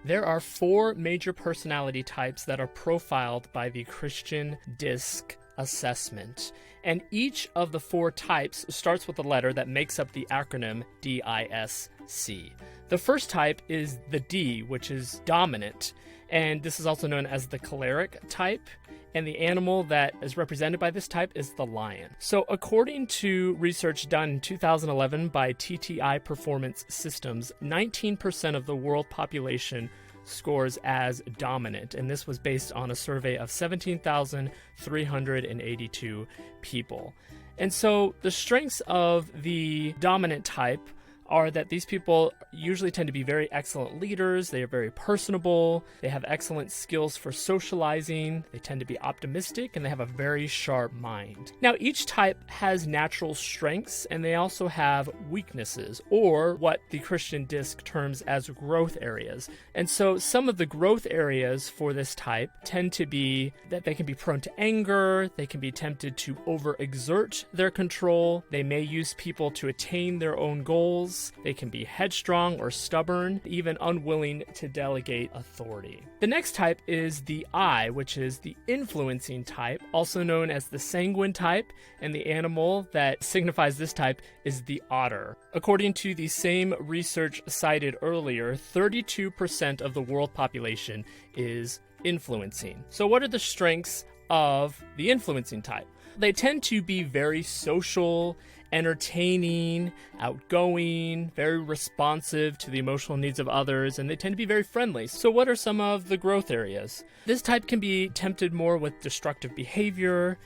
There are 4 major personality types that are profiled by the Christian DISC assessment. And each of the 4 types starts with a letter that makes up the acronym DISC. The first type is the D, which is dominant, and this is also known as the choleric type. And the animal that is represented by this type is the lion. So according to research done in 2011 by TTI Performance Systems, 19% of the world population scores as dominant, and this was based on a survey of 17,382 people. And so the strengths of the dominant type are that these people usually tend to be very excellent leaders. They are very personable. They have excellent skills for socializing. They tend to be optimistic, and they have a very sharp mind. Now, each type has natural strengths, and they also have weaknesses, or what the Christian DISC terms as growth areas. And so some of the growth areas for this type tend to be that they can be prone to anger. They can be tempted to overexert their control. They may use people to attain their own goals. They can be headstrong or stubborn, even unwilling to delegate authority. The next type is the I, which is the influencing type, also known as the sanguine type, and the animal that signifies this type is the otter. According to the same research cited earlier, 32% of the world population is influencing. So what are the strengths of the influencing type? They tend to be very social, entertaining, outgoing, very responsive to the emotional needs of others, and they tend to be very friendly. So what are some of the growth areas? This type can be tempted more with destructive behavior.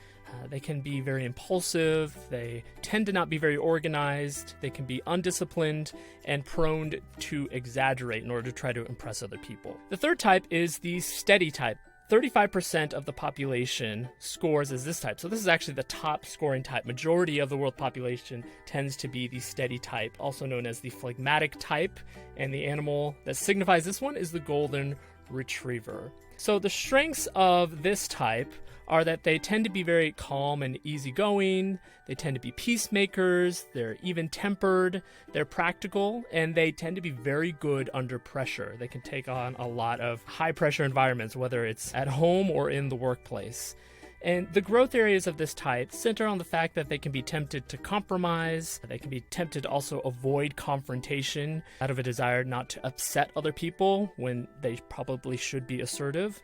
They can be very impulsive. They tend to not be very organized. They can be undisciplined and prone to exaggerate in order to try to impress other people. The third type is the steady type. 35% of the population scores as this type. So this is actually the top scoring type. Majority of the world population tends to be the steady type, also known as the phlegmatic type. And the animal that signifies this one is the golden retriever. So the strengths of this type are that they tend to be very calm and easygoing. They tend to be peacemakers. They're even-tempered. They're practical, and they tend to be very good under pressure. They can take on a lot of high-pressure environments, whether it's at home or in the workplace. And the growth areas of this type center on the fact that they can be tempted to compromise. They can be tempted to also avoid confrontation out of a desire not to upset other people when they probably should be assertive.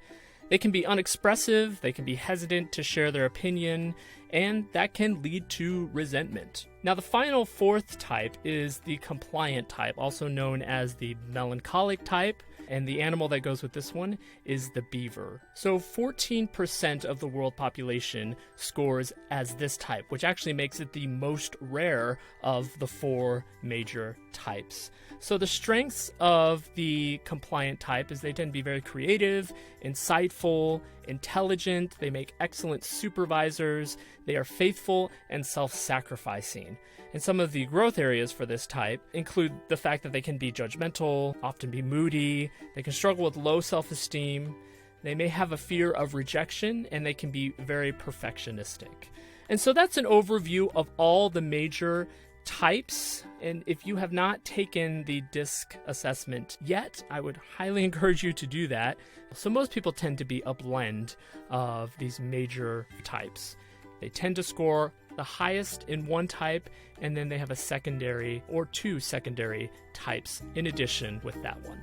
They can be unexpressive, they can be hesitant to share their opinion, and that can lead to resentment. Now, the final fourth type is the compliant type, also known as the melancholic type, and the animal that goes with this one is the beaver. So 14% of the world population scores as this type, which actually makes it the most rare of the 4 major types. So the strengths of the compliant type is they tend to be very creative, insightful, intelligent, they make excellent supervisors, they are faithful and self-sacrificing. And some of the growth areas for this type include the fact that they can be judgmental, often be moody, they can struggle with low self-esteem, they may have a fear of rejection, and they can be very perfectionistic. And so that's an overview of all the major types, and if you have not taken the DISC assessment yet, I would highly encourage you to do that. So most people tend to be a blend of these major types. They tend to score the highest in one type, and then they have a secondary or 2 secondary types in addition with that one.